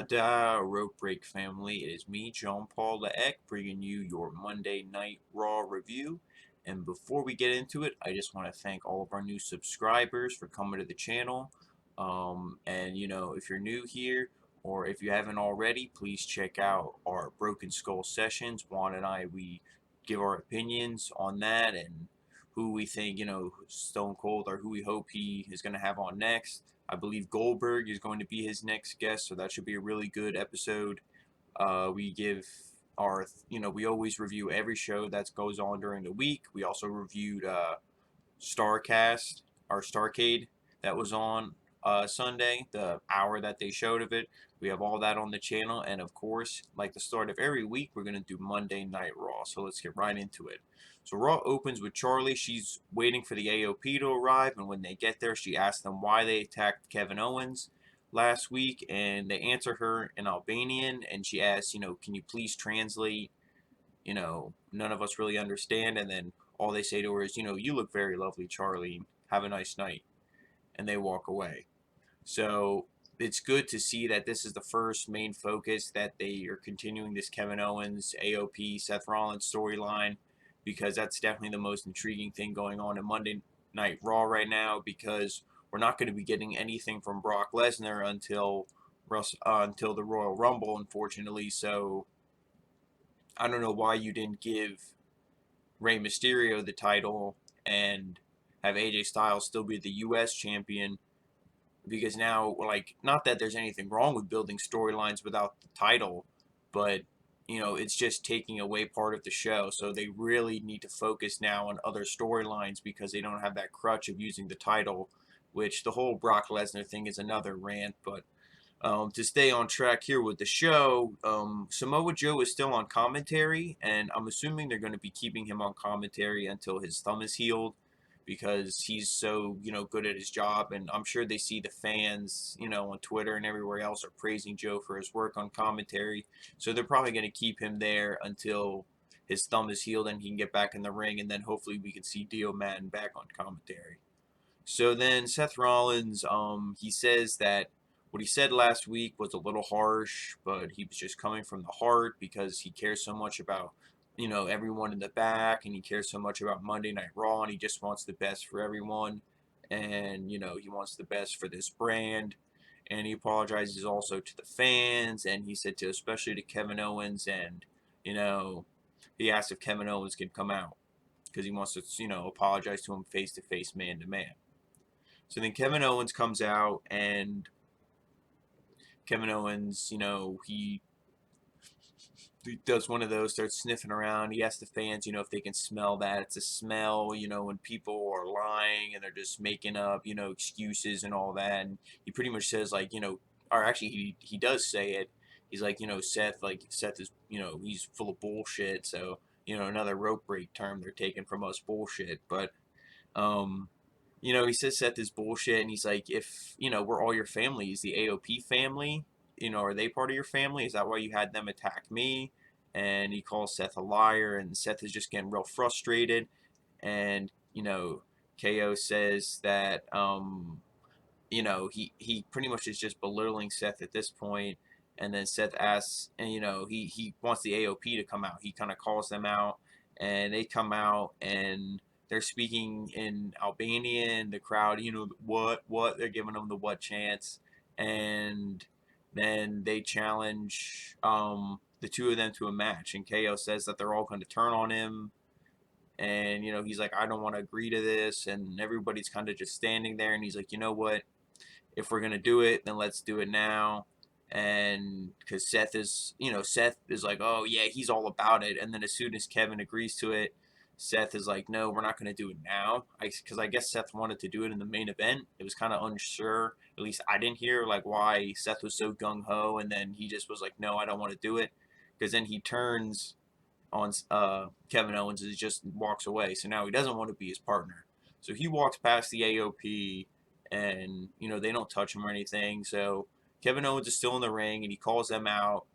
Da Rope Break family. It is me, John Paul Eck, bringing you your Monday Night Raw review. And before we get into it, I just want to thank all of our new subscribers for coming to the channel. If you're new here or if you haven't already, please check out our Broken Skull sessions. Juan and we give our opinions on that and who we think, Stone Cold or who we hope he is going to have on next. I believe Goldberg is going to be his next guest, so that should be a really good episode. We give our, we always review every show that goes on during the week. We also reviewed Starrcade, our Starrcade that was on Sunday, the hour that they showed of it. We have all that on the channel, and of course, like the start of every week, we're going to do Monday Night Raw. So let's get right into it. So Raw opens with Charlie. She's waiting for the AOP to arrive, and when they get there, she asks them why they attacked Kevin Owens last week, and they answer her in Albanian, and she asks, can you please translate? None of us really understand, and then all they say to her is, you look very lovely, Charlie. Have a nice night. And they walk away. So it's good to see that this is the first main focus that they are continuing this Kevin Owens, AOP, Seth Rollins storyline, because that's definitely the most intriguing thing going on in Monday Night Raw right now, because we're not going to be getting anything from Brock Lesnar until the Royal Rumble, unfortunately. So I don't know why you didn't give Rey Mysterio the title and have AJ Styles still be the U.S. champion, because now, like, not that there's anything wrong with building storylines without the title, but it's just taking away part of the show. So they really need to focus now on other storylines because they don't have that crutch of using the title, which the whole Brock Lesnar thing is another rant. But to stay on track here with the show, Samoa Joe is still on commentary, and I'm assuming they're going to be keeping him on commentary until his thumb is healed, because he's so, good at his job. And I'm sure they see the fans, on Twitter and everywhere else are praising Joe for his work on commentary. So they're probably going to keep him there until his thumb is healed and he can get back in the ring, and then hopefully we can see Dio Madden back on commentary. So then Seth Rollins, he says that what he said last week was a little harsh, but he was just coming from the heart because he cares so much about, everyone in the back, and he cares so much about Monday Night Raw, and he just wants the best for everyone. And, he wants the best for this brand. And he apologizes also to the fans, and he said to, especially to Kevin Owens, and, you know, he asked if Kevin Owens could come out because he wants to, apologize to him face to face, man to man. So then Kevin Owens comes out, and Kevin Owens, he does one of those, starts sniffing around. He asks the fans, if they can smell that. It's a smell, when people are lying and they're just making up, excuses and all that. And he pretty much says, like, or actually he does say it. He's like, Seth is, he's full of bullshit. So, another rope break term they're taking from us, bullshit. But, um, he says Seth is bullshit, and he's like, if, we're all your family, is the AOP family, are they part of your family? Is that why you had them attack me? And he calls Seth a liar, and Seth is just getting real frustrated. And, KO says that, he pretty much is just belittling Seth at this point. And then Seth asks, and, he wants the AOP to come out. He kind of calls them out, and they come out, and they're speaking in Albanian. The crowd, what? They're giving them the what chants. And then they challenge the two of them to a match. And KO says that they're all going to turn on him. And, he's like, I don't want to agree to this. And everybody's kind of just standing there. And he's like, you know what? If we're going to do it, then let's do it now. And because Seth is like, oh, yeah, he's all about it. And then as soon as Kevin agrees to it, Seth is like, no, we're not going to do it now. Because I guess Seth wanted to do it in the main event. It was kind of unsure. At least I didn't hear, like, why Seth was so gung-ho. And then he just was like, no, I don't want to do it. Because then he turns on Kevin Owens and just walks away. So now he doesn't want to be his partner. So he walks past the AOP, and, they don't touch him or anything. So Kevin Owens is still in the ring, and he calls them out,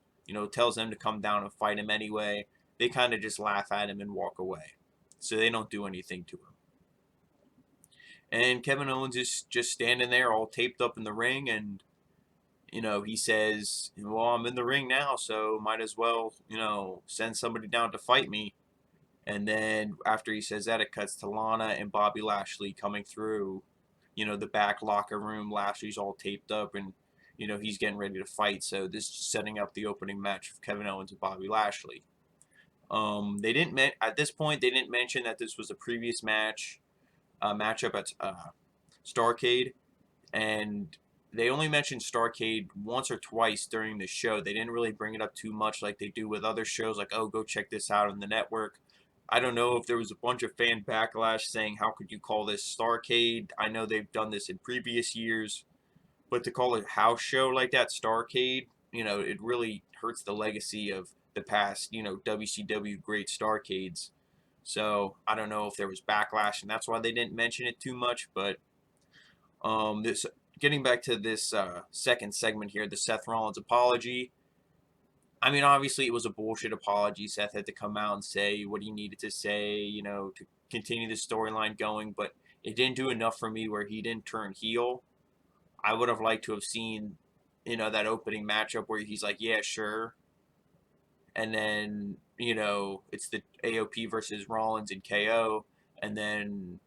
tells them to come down and fight him anyway. They kind of just laugh at him and walk away. So they don't do anything to him. And Kevin Owens is just standing there all taped up in the ring, and, he says, well, I'm in the ring now, so might as well, send somebody down to fight me. And then after he says that, it cuts to Lana and Bobby Lashley coming through, the back locker room. Lashley's all taped up and, he's getting ready to fight. So this is setting up the opening match of Kevin Owens and Bobby Lashley. They didn't at this point they didn't mention that this was a previous matchup at Starrcade, and they only mentioned Starrcade once or twice during the show. They didn't really bring it up too much like they do with other shows, like, oh, go check this out on the network. I don't know if there was a bunch of fan backlash saying, how could you call this Starrcade? I know they've done this in previous years, but to call it house show like that, Starrcade, it really hurts the legacy of the past, WCW great Starrcades. So I don't know if there was backlash, and that's why they didn't mention it too much. But this getting back to this second segment here, the Seth Rollins apology. I mean, obviously it was a bullshit apology. Seth had to come out and say what he needed to say, to continue the storyline going, but it didn't do enough for me where he didn't turn heel. I would have liked to have seen, that opening matchup where he's like, yeah, sure. And then, it's the AOP versus Rollins and KO. And then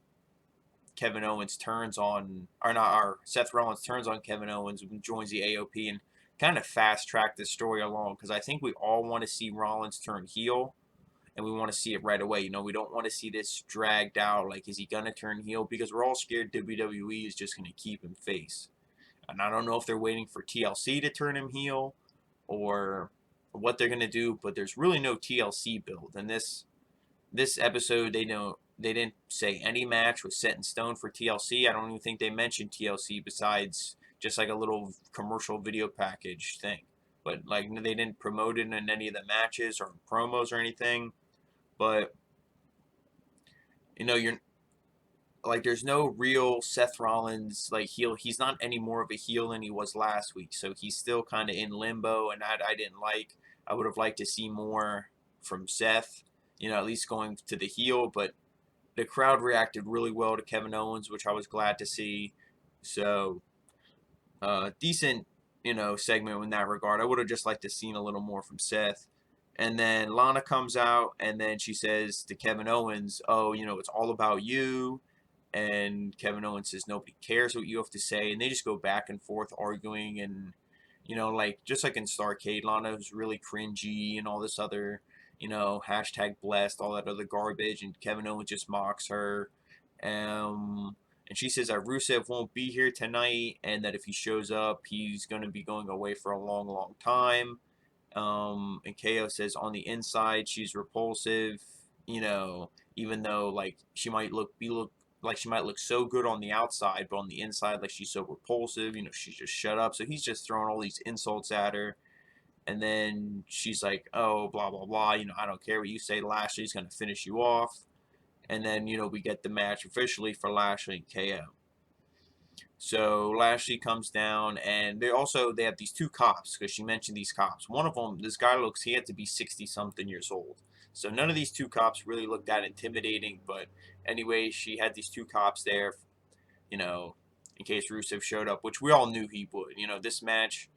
Kevin Owens turns on, or not, or Seth Rollins turns on Kevin Owens and joins the AOP and kind of fast track this story along, because I think we all want to see Rollins turn heel and we want to see it right away. We don't want to see this dragged out. Like, is he going to turn heel? Because we're all scared WWE is just going to keep him face. And I don't know if they're waiting for TLC to turn him heel or what they're going to do, but there's really no TLC build. And this episode, they didn't say any match was set in stone for TLC. I don't even think they mentioned TLC besides just like a little commercial video package thing. But like they didn't promote it in any of the matches or promos or anything. But you're like, there's no real Seth Rollins like heel. He's not any more of a heel than he was last week. So he's still kind of in limbo, and I didn't like. I would have liked to see more from Seth. At least going to the heel, but the crowd reacted really well to Kevin Owens, which I was glad to see. So, decent, segment in that regard. I would have just liked to seen a little more from Seth. And then Lana comes out, and then she says to Kevin Owens, "Oh, it's all about you." And Kevin Owens says, "Nobody cares what you have to say." And they just go back and forth arguing, and like just like in Starrcade, Lana was really cringy and all this other, hashtag blessed, all that other garbage, and Kevin Owens just mocks her. And she says that Rusev won't be here tonight, and that if he shows up, he's going to be going away for a long, long time. And KO says on the inside she's repulsive, even though like she might look like she might look so good on the outside, but on the inside, like she's so repulsive, she's just shut up. So he's just throwing all these insults at her. And then she's like, oh, blah, blah, blah. I don't care what you say. Lashley's going to finish you off. And then, we get the match officially for Lashley and KO. So Lashley comes down, and they have these two cops, because she mentioned these cops. One of them, this guy he had to be 60-something years old. So none of these two cops really looked that intimidating. But anyway, she had these two cops there, in case Rusev showed up, which we all knew he would. This match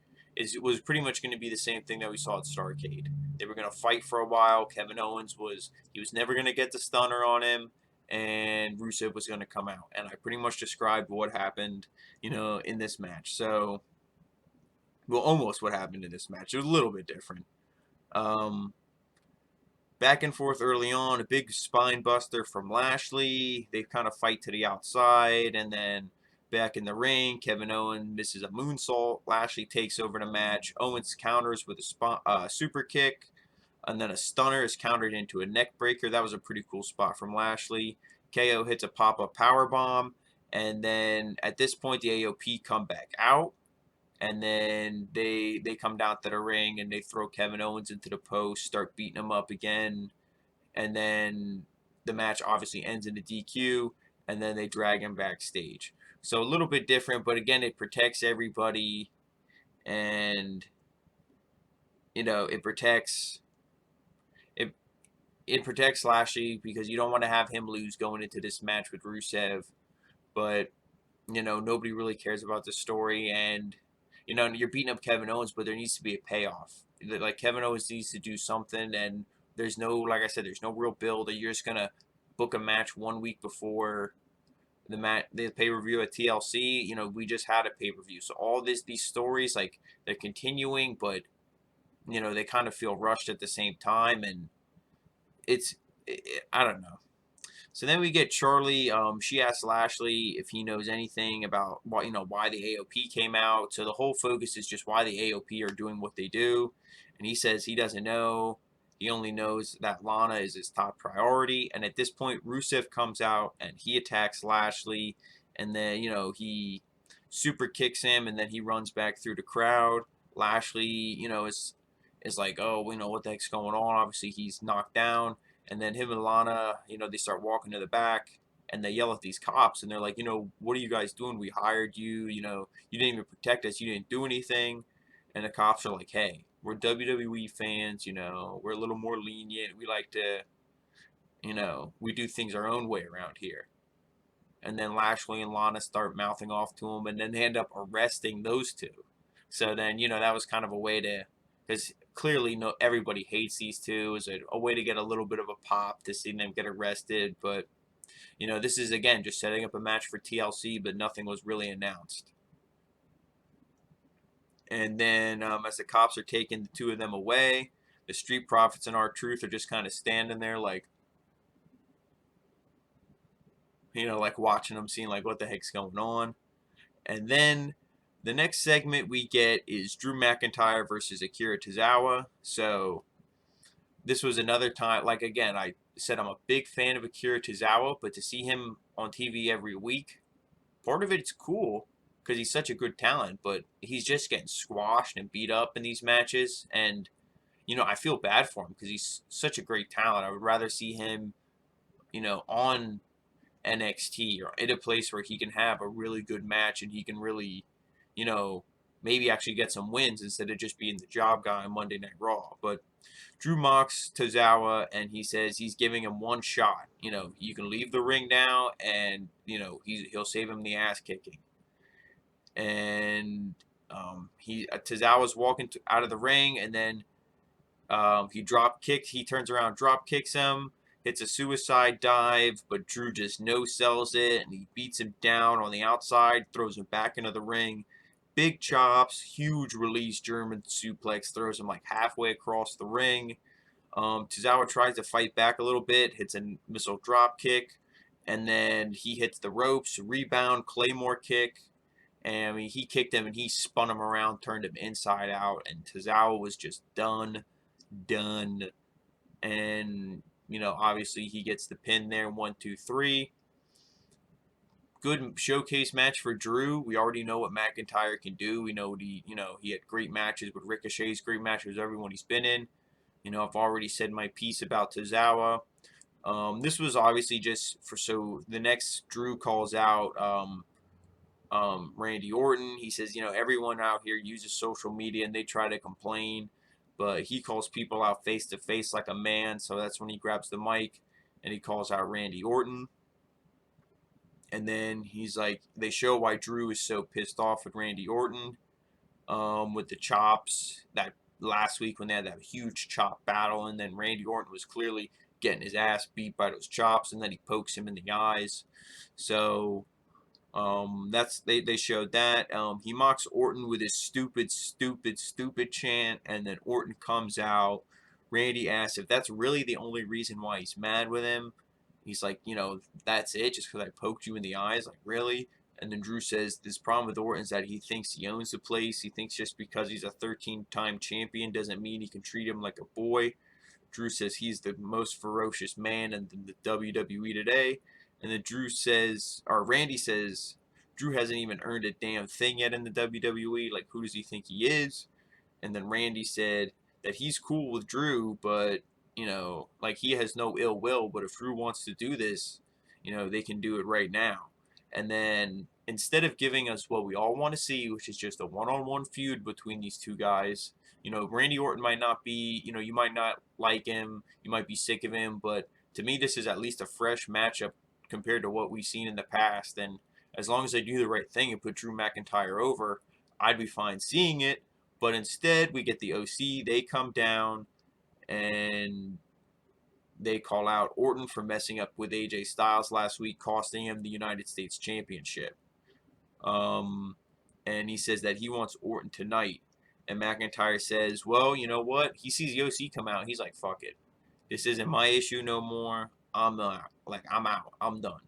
was pretty much going to be the same thing that we saw at Starrcade. They were going to fight for a while. Kevin Owens was never going to get the stunner on him, and Rusev was going to come out. And I pretty much described what happened, in this match. So, well, almost what happened in this match. It was a little bit different. Back and forth early on, a big spine buster from Lashley. They kind of fight to the outside, and then back in the ring, Kevin Owens misses a moonsault. Lashley takes over the match. Owens counters with a super kick, and then a stunner is countered into a neck breaker. That was a pretty cool spot from Lashley. KO hits a pop-up power bomb, and then at this point, the AOP come back out. And then they come down to the ring and they throw Kevin Owens into the post, start beating him up again. And then the match obviously ends in a DQ, and then they drag him backstage. So a little bit different, but again, it protects everybody, and it protects it protects Lashley, because you don't want to have him lose going into this match with Rusev. But nobody really cares about the story, and you're beating up Kevin Owens, but there needs to be a payoff. Like Kevin Owens needs to do something, and there's no, like I said, there's no real build. That you're just gonna book a match 1 week before the pay per view at TLC. We just had a pay per view, so all these stories, like, they're continuing, but they kind of feel rushed at the same time, and I don't know. So then we get Charlie. She asks Lashley if he knows anything about why the AOP came out. So the whole focus is just why the AOP are doing what they do, and he says he doesn't know. He only knows that Lana is his top priority. And at this point, Rusev comes out and he attacks Lashley, and then he super kicks him, and then he runs back through the crowd. Lashley, is like, oh, what the heck's going on? Obviously, he's knocked down. And then him and Lana, they start walking to the back, and they yell at these cops, and they're like, what are you guys doing? We hired you. You didn't even protect us. You didn't do anything. And the cops are like, hey, we're WWE fans. We're a little more lenient. We like to, we do things our own way around here. And then Lashley and Lana start mouthing off to him, and then they end up arresting those two. So then, that was kind of a way to, because clearly everybody hates these two. Is a way to get a little bit of a pop to see them get arrested. But this is again just setting up a match for TLC, but nothing was really announced. And then as the cops are taking the two of them away, the Street Profits and R-Truth are just kind of standing there like, like watching them, seeing like what the heck's going on. And then the next segment we get is Drew McIntyre versus Akira Tozawa. So this was another time, like, again, I said I'm a big fan of Akira Tozawa, but to see him on TV every week, part of it's cool because he's such a good talent, but he's just getting squashed and beat up in these matches. And, I feel bad for him because he's such a great talent. I would rather see him, on NXT or in a place where he can have a really good match and he can really, maybe actually get some wins instead of just being the job guy on Monday Night Raw. But Drew mocks Tozawa and he says he's giving him one shot. You can leave the ring now, and he'll save him the ass kicking. And Tozawa's walking out of the ring, and then he drop kicks. He turns around, drop kicks him, hits a suicide dive, but Drew just no sells it, and he beats him down on the outside, throws him back into the ring. Big chops, huge release German suplex, throws him like halfway across the ring. Tozawa tries to fight back a little bit, hits a missile drop kick, and then he hits the ropes, rebound, Claymore kick. And I mean, he kicked him and he spun him around, turned him inside out, and Tozawa was just done. And obviously he gets the pin there. 1, 2, 3. Good showcase match for Drew. We already know what McIntyre can do. We know he had great matches with Ricochet's, great matches with everyone he's been in. I've already said my piece about Tozawa. This was obviously just so the next Drew calls out Randy Orton. He says, everyone out here uses social media and they try to complain, but he calls people out face to face like a man. So that's when he grabs the mic and he calls out Randy Orton. And then he's like, they show why Drew is so pissed off with Randy Orton with the chops that last week when they had that huge chop battle. And then Randy Orton was clearly getting his ass beat by those chops, and then he pokes him in the eyes. So that's they showed that. He mocks Orton with his stupid chant, and then Orton comes out. Randy asks if that's really the only reason why he's mad with him. He's like, that's it, just because I poked you in the eyes, like, really? And then Drew says this problem with Orton is that he thinks he owns the place. He thinks just because he's a 13-time champion doesn't mean he can treat him like a boy. Drew says he's the most ferocious man in the WWE today. And then Randy says, Drew hasn't even earned a damn thing yet in the WWE. Like, who does he think he is? And then Randy said that he's cool with Drew, but, like, he has no ill will. But if Drew wants to do this, they can do it right now. And then instead of giving us what we all want to see, which is just a one-on-one feud between these two guys, Randy Orton might not be, you might not like him, you might be sick of him, but to me, this is at least a fresh matchup compared to what we've seen in the past. And as long as they do the right thing and put Drew McIntyre over, I'd be fine seeing it. But instead, we get the OC. They come down and they call out Orton for messing up with AJ Styles last week, costing him the United States Championship. Um, and he says that he wants Orton tonight. And McIntyre says, well, you know what? He sees the OC come out. He's like, fuck it. This isn't my issue no more. I'm I'm out. I'm done.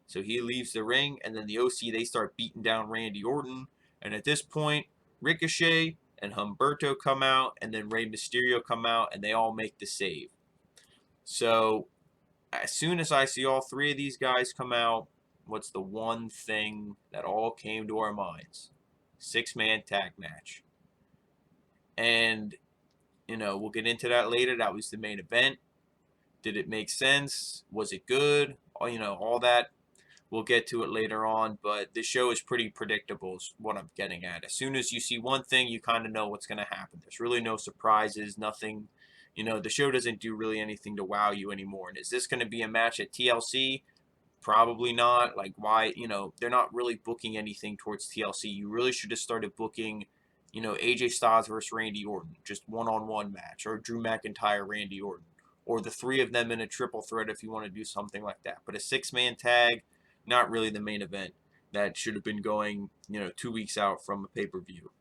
So he leaves the ring, and then the OC, they start beating down Randy Orton. And at this point, Ricochet and Humberto come out, and then Rey Mysterio come out, and they all make the save. So as soon as I see all three of these guys come out, what's the one thing that all came to our minds? Six-man tag match. And, we'll get into that later. That was the main event. Did it make sense? Was it good? All that. We'll get to it later on, but the show is pretty predictable is what I'm getting at. As soon as you see one thing, you kind of know what's going to happen. There's really no surprises, nothing. The show doesn't do really anything to wow you anymore. And is this going to be a match at TLC? Probably not. Like, why? They're not really booking anything towards TLC. You really should have started booking, AJ Styles versus Randy Orton, just one-on-one match, or Drew McIntyre, Randy Orton, or the three of them in a triple threat if you want to do something like that. But a six-man tag, not really the main event. That should have been going, 2 weeks out from a pay-per-view.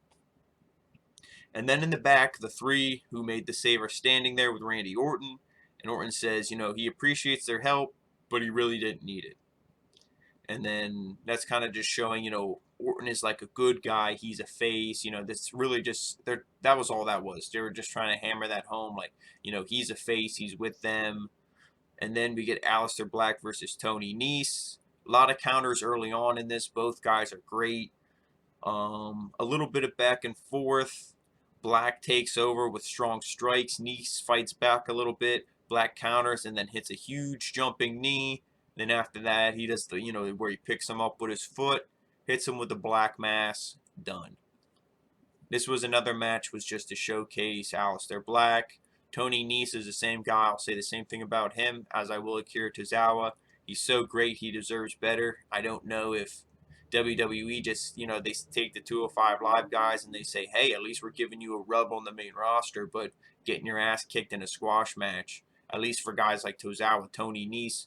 And then in the back, the three who made the save are standing there with Randy Orton. And Orton says, he appreciates their help, but he really didn't need it. And then that's kind of just showing, Orton is like a good guy. He's a face. That's really just, that was all that was. They were just trying to hammer that home. Like, he's a face. He's with them. And then we get Aleister Black versus Tony Nese. A lot of counters early on in this. Both guys are great. A little bit of back and forth. Black takes over with strong strikes. Nese fights back a little bit. Black counters and then hits a huge jumping knee. Then after that, he does the, where he picks him up with his foot, hits him with the black mass. Done. This was another match, was just to showcase Aleister Black. Tony Nese is the same guy. I'll say the same thing about him as I will Akira Tozawa. He's so great, he deserves better. I don't know if WWE just, they take the 205 Live guys and they say, hey, at least we're giving you a rub on the main roster, but getting your ass kicked in a squash match, at least for guys like Tozawa, Tony Nese,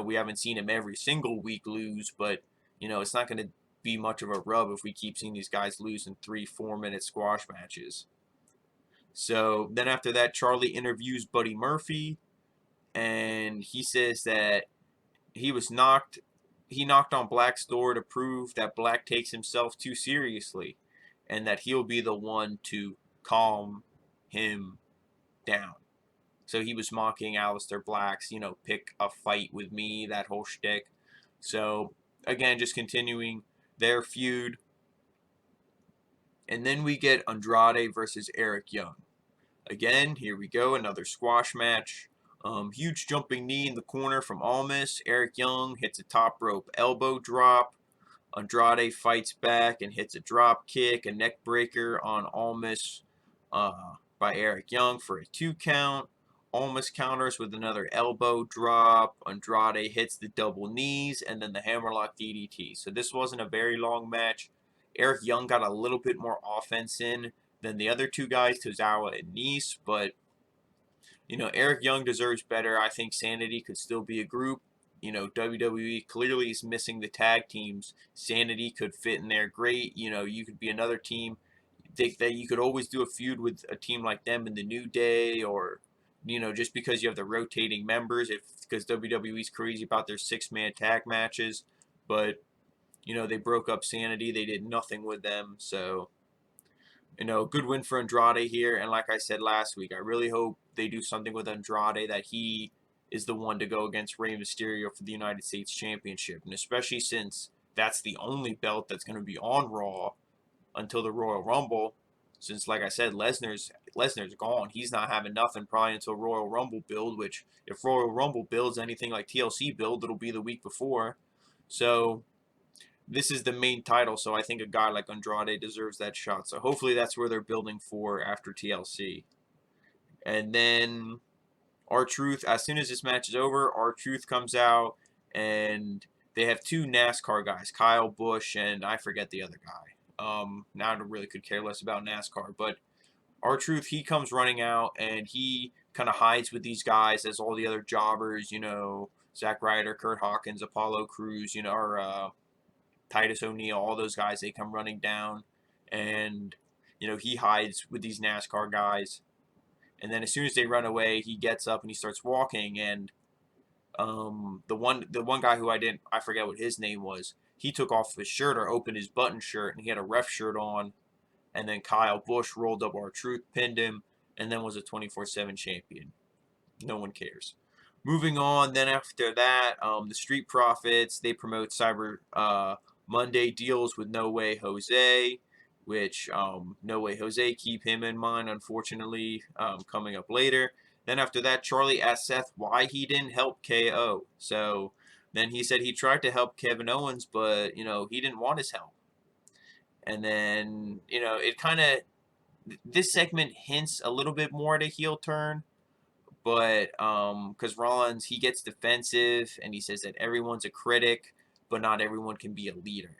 we haven't seen him every single week lose, but, it's not going to be much of a rub if we keep seeing these guys lose in 3-4 minute squash matches. So then after that, Charlie interviews Buddy Murphy, and he says that he knocked on Black's door to prove that Black takes himself too seriously, and that he'll be the one to calm him down. So he was mocking Aleister Black's, pick a fight with me, that whole shtick. So again, just continuing their feud. And then we get Andrade versus Eric Young. Again, here we go, another squash match. Huge jumping knee in the corner from Almas. Eric Young hits a top rope elbow drop. Andrade fights back and hits a drop kick, a neck breaker on Almas by Eric Young for a 2 count. Almas counters with another elbow drop. Andrade hits the double knees and then the hammerlock DDT. So this wasn't a very long match. Eric Young got a little bit more offense in than the other two guys, Tozawa and Nese, but Eric Young deserves better. I think Sanity could still be a group. WWE clearly is missing the tag teams. Sanity could fit in there great. You could be another team. Think that you could always do a feud with a team like them in the New Day, or just because you have the rotating members, because WWE's crazy about their 6-man tag matches, but they broke up Sanity. They did nothing with them, so good win for Andrade here. And like I said last week, I really hope they do something with Andrade, that he is the one to go against Rey Mysterio for the United States Championship. And especially since that's the only belt that's going to be on Raw until the Royal Rumble. Since, like I said, Lesnar's gone. He's not having nothing probably until Royal Rumble build, which if Royal Rumble builds anything like TLC build, it'll be the week before. So this is the main title, so I think a guy like Andrade deserves that shot. So hopefully that's where they're building for after TLC. And then R-Truth, as soon as this match is over, R-Truth comes out, and they have 2 NASCAR guys, Kyle Busch and I forget the other guy. Now I really could care less about NASCAR, but R-Truth, he comes running out and he kind of hides with these guys as all the other jobbers, Zack Ryder, Kurt Hawkins, Apollo Crews, or Titus O'Neil, all those guys, they come running down and, he hides with these NASCAR guys. And then as soon as they run away, he gets up and he starts walking. And the one guy who I forget what his name was. He took off his shirt or opened his button shirt and he had a ref shirt on. And then Kyle Busch rolled up R-Truth, pinned him, and then was a 24/7 champion. No one cares. Moving on, then after that, the Street Profits, they promote Cyber Monday deals with No Way Jose, which No Way Jose, keep him in mind, unfortunately, coming up later. Then after that, Charlie asked Seth why he didn't help KO. So then he said he tried to help Kevin Owens, but, he didn't want his help. And then, it kind of, this segment hints a little bit more at a heel turn, but because Rollins, he gets defensive and he says that everyone's a critic, but not everyone can be a leader.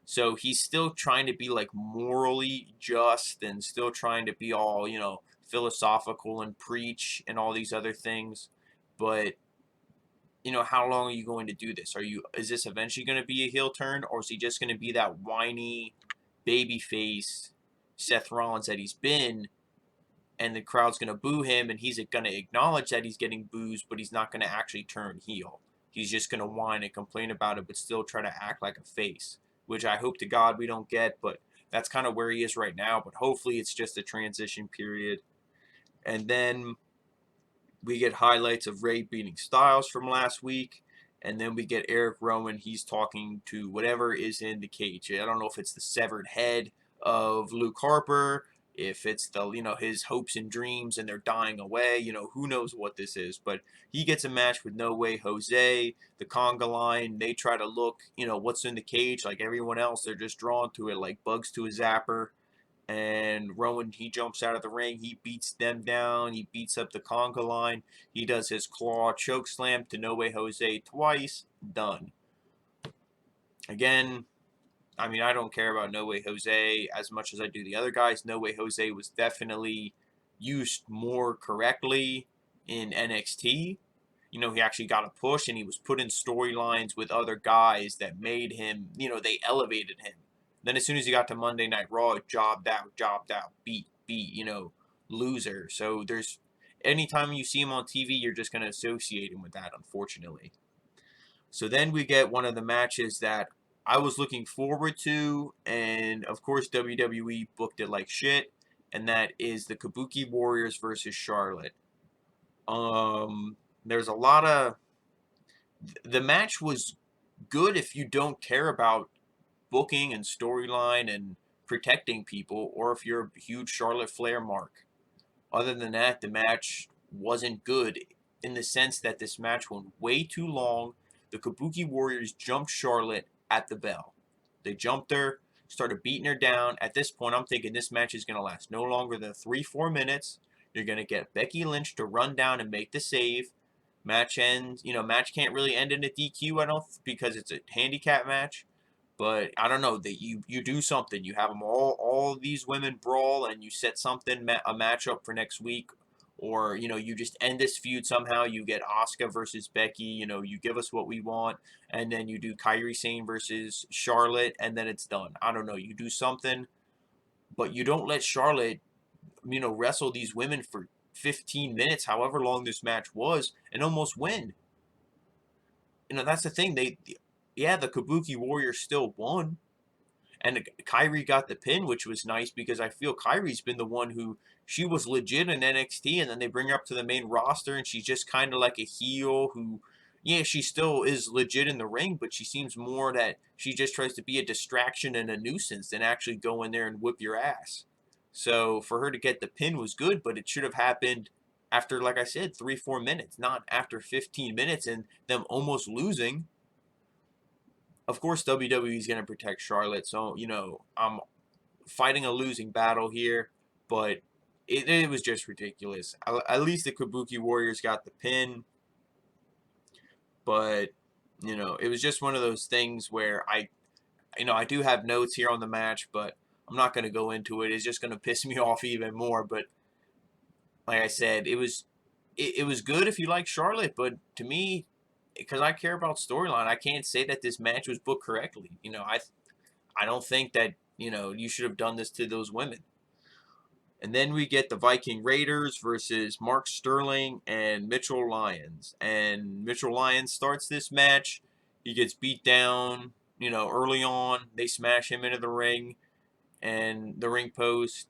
So he's still trying to be like morally just and still trying to be all, philosophical and preach and all these other things. But, how long are you going to do this? Is this eventually going to be a heel turn, or is he just going to be that whiny babyface Seth Rollins that he's been, and the crowd's going to boo him, and he's going to acknowledge that he's getting boos, but he's not going to actually turn heel. He's just going to whine and complain about it, but still try to act like a face, which I hope to God we don't get, but that's kind of where he is right now, but hopefully it's just a transition period. And then we get highlights of Ray beating Styles from last week, and then we get Eric Rowan. He's talking to whatever is in the cage. I don't know if it's the severed head of Luke Harper, if it's the, his hopes and dreams and they're dying away. Who knows what this is. But he gets a match with No Way Jose, the conga line. They try to look, what's in the cage like everyone else. They're just drawn to it like bugs to a zapper. And Rowan, he jumps out of the ring. He beats them down. He beats up the conga line. He does his claw choke slam to No Way Jose twice. Done. Again, I don't care about No Way Jose as much as I do the other guys. No Way Jose was definitely used more correctly in NXT. He actually got a push and he was put in storylines with other guys that made him, they elevated him. Then as soon as he got to Monday Night Raw, jobbed out, beat, loser. So anytime you see him on TV, you're just going to associate him with that, unfortunately. So then we get one of the matches that I was looking forward to, and of course WWE booked it like shit, and that is the Kabuki Warriors versus Charlotte. There's a lot of... The match was good if you don't care about booking and storyline and protecting people, or if you're a huge Charlotte Flair mark. Other than that, the match wasn't good in the sense that this match went way too long. The Kabuki Warriors jumped Charlotte at the bell. They jumped her, started beating her down. At this point, I'm thinking this match is going to last no longer than 3-4 minutes. You're going to get Becky Lynch to run down and make the save. Match ends. Match can't really end in a DQ, I don't, because it's a handicap match. But I don't know that you do something. You have them all these women brawl, and you set something a matchup for next week, or you just end this feud somehow. You get Asuka versus Becky. You give us what we want, and then you do Kairi Sane versus Charlotte, and then it's done. I don't know. You do something, but you don't let Charlotte wrestle these women for 15 minutes, however long this match was, and almost win. That's the thing. The Kabuki Warriors still won. And Kairi got the pin, which was nice because I feel Kairi's been the one who, she was legit in NXT, and then they bring her up to the main roster, and she's just kind of like a heel who, she still is legit in the ring, but she seems more that she just tries to be a distraction and a nuisance than actually go in there and whip your ass. So for her to get the pin was good, but it should have happened after, like I said, 3-4 minutes, not after 15 minutes and them almost losing. Of course, WWE is going to protect Charlotte, so, I'm fighting a losing battle here, but it was just ridiculous. At least the Kabuki Warriors got the pin, but, it was just one of those things where I do have notes here on the match, but I'm not going to go into it. It's just going to piss me off even more. But like I said, it was good if you like Charlotte, but to me, because I care about storyline, I can't say that this match was booked correctly. I don't think that you should have done this to those women. And then we get the Viking Raiders versus Mark Sterling and Mitchell Lyons. And Mitchell Lyons starts this match. He gets beat down, early on. They smash him into the ring and the ring post.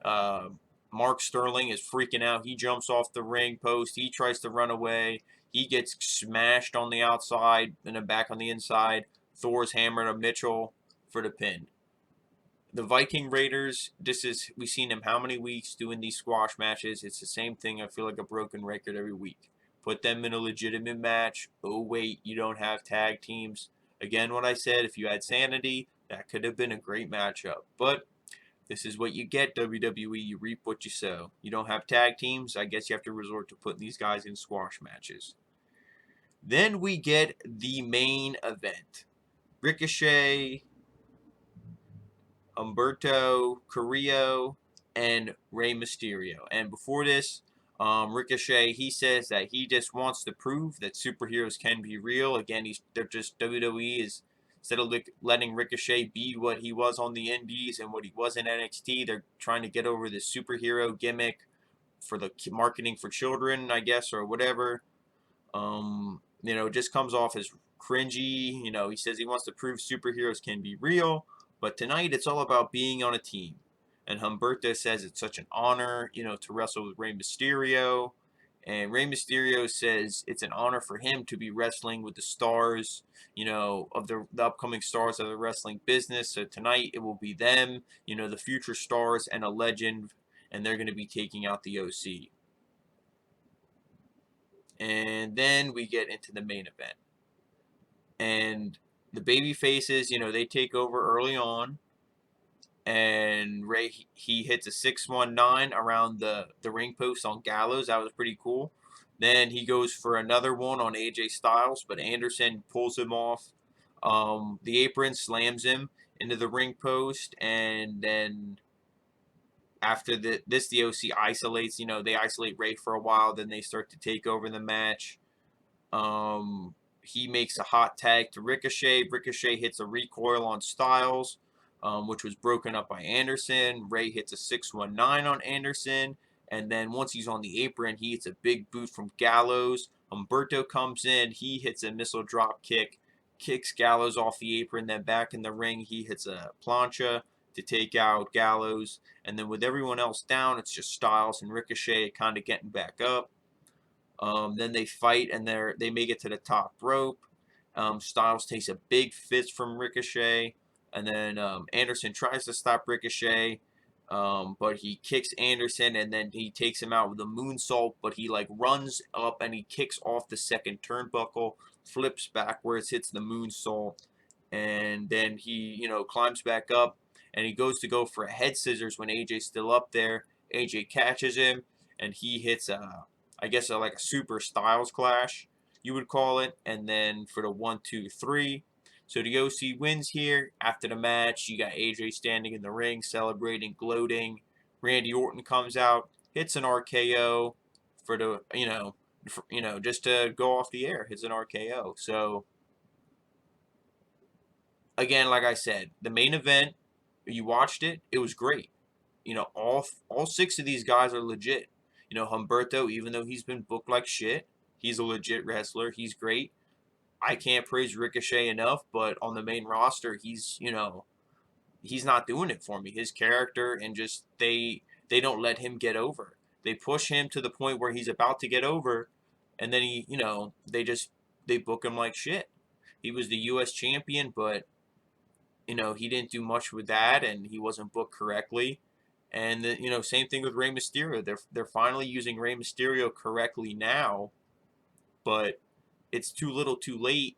Uh, Mark Sterling is freaking out. He jumps off the ring post. He tries to run away. He gets smashed on the outside and then back on the inside. Thor's hammer to Mitchell for the pin. The Viking Raiders, we've seen them how many weeks doing these squash matches. It's the same thing. I feel like a broken record every week. Put them in a legitimate match. Oh wait, you don't have tag teams. Again, what I said, if you had Sanity, that could have been a great matchup. But this is what you get, WWE. You reap what you sow. You don't have tag teams. I guess you have to resort to putting these guys in squash matches. Then we get the main event. Ricochet, Humberto Carrillo, and Rey Mysterio. And before this, Ricochet, he says that he just wants to prove that superheroes can be real. Again, they're just WWE is instead of letting Ricochet be what he was on the Indies and what he was in NXT, they're trying to get over this superhero gimmick for the marketing for children, I guess, or whatever. It just comes off as cringy. He says he wants to prove superheroes can be real, but tonight it's all about being on a team. And Humberto says it's such an honor, to wrestle with Rey Mysterio. And Rey Mysterio says it's an honor for him to be wrestling with the stars, of the upcoming stars of the wrestling business. So tonight it will be them, the future stars and a legend, and they're going to be taking out the OC. And then we get into the main event. And the baby faces, they take over early on. And Ray, he hits a 619 around the ring post on Gallows. That was pretty cool. Then he goes for another one on AJ Styles, but Anderson pulls him off. The apron slams him into the ring post, and then after the OC isolates. They isolate Ray for a while, then they start to take over the match. He makes a hot tag to Ricochet. Ricochet hits a recoil on Styles, which was broken up by Anderson. Ray hits a 619 on Anderson. And then once he's on the apron, he hits a big boot from Gallows. Humberto comes in. He hits a missile drop kick, kicks Gallows off the apron. Then back in the ring, he hits a plancha to take out Gallows. And then with everyone else down, it's just Styles and Ricochet kind of getting back up. Then they fight and they make it to the top rope. Styles takes a big fist from Ricochet, and then Anderson tries to stop Ricochet, but he kicks Anderson, and then he takes him out with a moonsault. But he runs up and he kicks off the second turnbuckle, flips backwards, hits the moonsault, and then he climbs back up, and he goes to go for a head scissors when AJ's still up there. AJ catches him, and he hits I guess like a super Styles clash, you would call it. And then for the 1, 2, 3. So the OC wins here. After the match, you got AJ standing in the ring, celebrating, gloating. Randy Orton comes out, hits an RKO for the, just to go off the air, hits an RKO. So, again, like I said, the main event, you watched it, it was great. All 6 of these guys are legit. Humberto, even though he's been booked like shit, he's a legit wrestler. He's great. I can't praise Ricochet enough, but on the main roster, he's not doing it for me. His character and just they don't let him get over. They push him to the point where he's about to get over, and then they book him like shit. He was the U.S. champion, but he didn't do much with that, and he wasn't booked correctly. And same thing with Rey Mysterio. They're finally using Rey Mysterio correctly now, but it's too little, too late.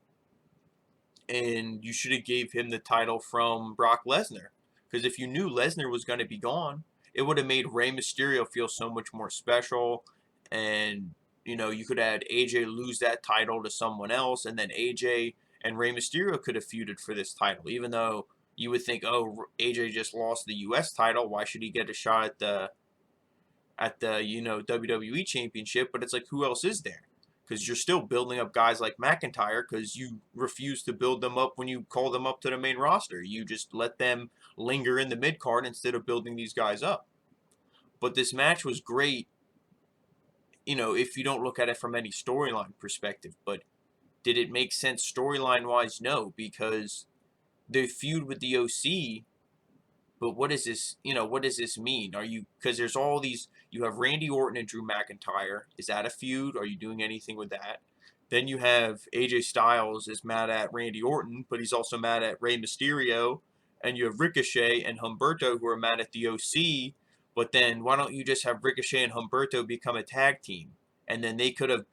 And you should have gave him the title from Brock Lesnar, because if you knew Lesnar was going to be gone, it would have made Rey Mysterio feel so much more special. And you could have had AJ lose that title to someone else, and then AJ and Rey Mysterio could have feuded for this title, even though you would think, oh, AJ just lost the U.S. title. Why should he get a shot at the WWE Championship? But it's like, who else is there? Because you're still building up guys like McIntyre because you refuse to build them up when you call them up to the main roster. You just let them linger in the mid card instead of building these guys up. But this match was great, if you don't look at it from any storyline perspective. But did it make sense storyline wise? No, because the feud with the OC. But what is this? What does this mean? Are you, because there's all these, you have Randy Orton and Drew McIntyre. Is that a feud? Are you doing anything with that? Then you have AJ Styles is mad at Randy Orton, but he's also mad at Rey Mysterio. And you have Ricochet and Humberto who are mad at the OC. But then why don't you just have Ricochet and Humberto become a tag team? And then they could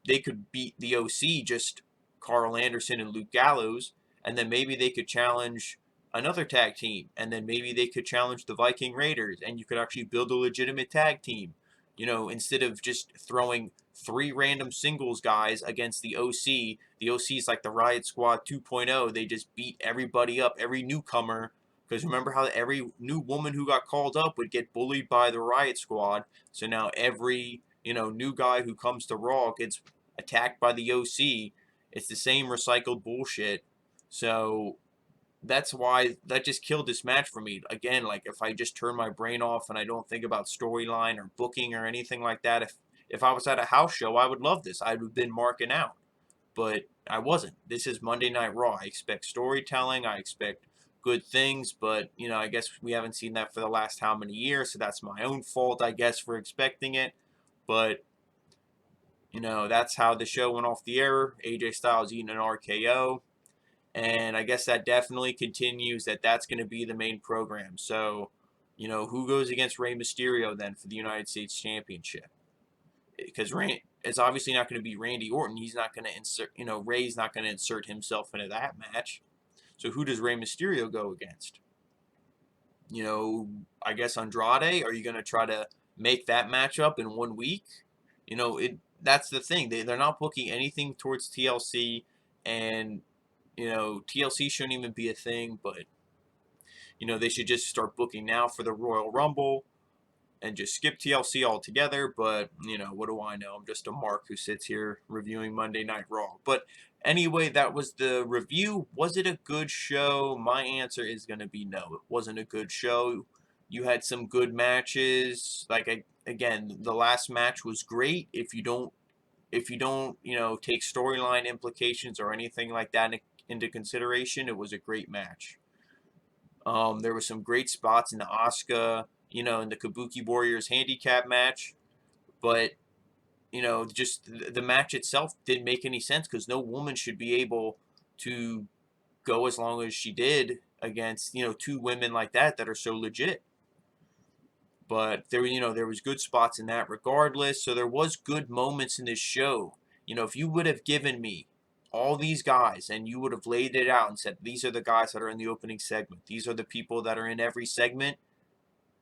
beat the OC, just Carl Anderson and Luke Gallows. And then maybe they could challenge another tag team, and then maybe they could challenge the Viking Raiders, and you could actually build a legitimate tag team. Instead of just throwing 3 random singles guys against the OC. The OC is like the Riot Squad 2.0. They just beat everybody up, every newcomer. Because remember how every new woman who got called up would get bullied by the Riot Squad. So now every, new guy who comes to Raw gets attacked by the OC. It's the same recycled bullshit. So that's why that just killed this match for me. Again, like, if I just turn my brain off and I don't think about storyline or booking or anything like that, if I was at a house show, I would love this. I would have been marking out. But I wasn't. This is Monday Night Raw. I expect storytelling. I expect good things. But, I guess we haven't seen that for the last how many years. So that's my own fault, I guess, for expecting it. But, that's how the show went off the air. AJ Styles eating an RKO. And I guess that definitely continues that's going to be the main program. So, who goes against Rey Mysterio then for the United States Championship? Because it's obviously not going to be Randy Orton. He's not going to Rey's not going to insert himself into that match. So who does Rey Mysterio go against? I guess Andrade. Are you going to try to make that matchup in 1 week? That's the thing. They're not booking anything towards TLC, and TLC shouldn't even be a thing, but, they should just start booking now for the Royal Rumble and just skip TLC altogether. But, what do I know? I'm just a mark who sits here reviewing Monday Night Raw. But anyway, that was the review. Was it a good show? My answer is going to be no. It wasn't a good show. You had some good matches. Again, the last match was great. If you don't, take storyline implications or anything like that into consideration, it was a great match. There were some great spots in the Asuka, in the Kabuki Warriors handicap match, but just the match itself didn't make any sense because no woman should be able to go as long as she did against 2 women like that are so legit. But there was good spots in that regardless. So there was good moments in this show. If you would have given me all these guys and you would have laid it out and said, these are the guys that are in the opening segment, these are the people that are in every segment,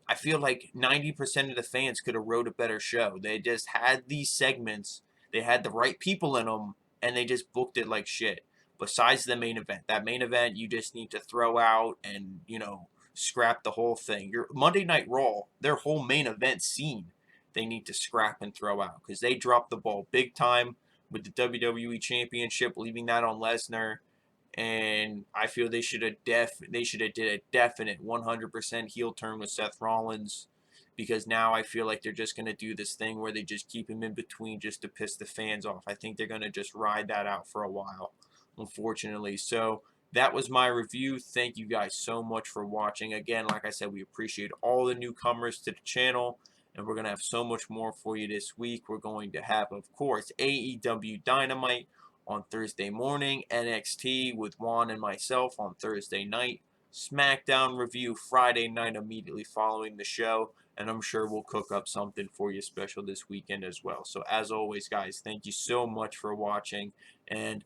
I feel like 90% of the fans could have wrote a better show. They just had these segments, they had the right people in them, and they just booked it like shit. Besides the main event. That main event you just need to throw out and, scrap the whole thing. Your Monday Night Raw, their whole main event scene, they need to scrap and throw out because they dropped the ball big time with the WWE Championship, leaving that on Lesnar. And I feel they should have did a definite 100% heel turn with Seth Rollins, because now I feel like they're just going to do this thing where they just keep him in between just to piss the fans off. I think they're going to just ride that out for a while, unfortunately. So that was my review. Thank you guys so much for watching. Again, like I said, we appreciate all the newcomers to the channel, and we're going to have so much more for you this week. We're going to have, of course, AEW Dynamite on Thursday morning, NXT with Juan and myself on Thursday night, Smackdown review Friday night immediately following the show, and I'm sure we'll cook up something for you special this weekend as well. So as always, guys, thank you so much for watching, and